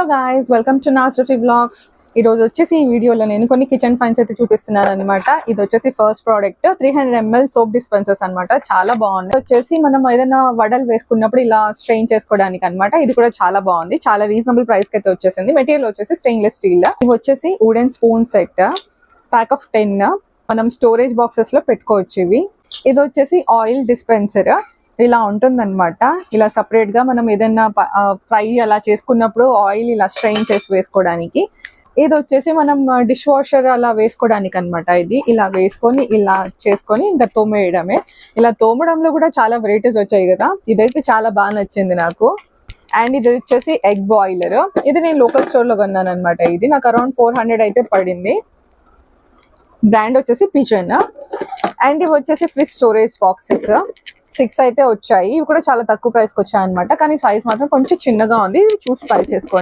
guys, welcome to Nasrafi Vlogs. ఈ రోజు వచ్చేసి ఈ వీడియోలో నేను కొన్ని కిచెన్ ఫైన్స్ అయితే చూపిస్తున్నాను అనమాట. ఇది వచ్చేసి first product 300 ml soap dispensers అనమాట. చాలా బాగుంది. వచ్చేసి మనం ఏదైనా వడలు వేసుకున్నప్పుడు ఇలా స్ట్రెయిన్ చేసుకోవడానికి అనమాట. ఇది కూడా చాలా బాగుంది. చాలా రీజనబుల్ ప్రైస్ కి అయితే వచ్చేసింది. మెటీరియల్ వచ్చేసి స్టెయిన్లెస్ స్టీల్. ఇవి వచ్చేసి wooden spoon set, pack of 10. మనం స్టోరేజ్ బాక్సెస్ లో పెట్టుకోవచ్చు ఇవి. ఇది వచ్చేసి ఆయిల్ డిస్పెన్సర్. ఇలా ఉంటుందన్నమాట. ఇలా సపరేట్ గా మనం ఏదైనా ఫ్రై అలా చేసుకున్నప్పుడు ఆయిల్ ఇలా స్ట్రెయిన్ చేసి వేసుకోవడానికి. ఇది వచ్చేసి మనం డిష్ వాషర్ అలా వేసుకోవడానికి అనమాట. ఇది ఇలా వేసుకొని ఇలా చేసుకొని ఇంకా తోమేయడమే. ఇలా తోమడంలో కూడా చాలా వెరైటీస్ వచ్చాయి కదా. ఇదైతే చాలా బాగా నచ్చింది నాకు. అండ్ ఇది వచ్చేసి ఎగ్ బాయిలర్. ఇది నేను లోకల్ స్టోర్ లో కొన్నాను అనమాట. ఇది నాకు అరౌండ్ 400 అయితే పడింది. బ్రాండ్ వచ్చేసి పిజన్. అండ్ ఇవి వచ్చేసి ఫ్రిడ్జ్ స్టోరేజ్ బాక్సెస్ 6 అయితే వచ్చాయి. ఇవి కూడా చాలా తక్కువ ప్రైస్కి వచ్చాయి అనమాట. కానీ సైజ్ మాత్రం కొంచెం చిన్నగా ఉంది. చూసి ట్రై చేసుకోండి.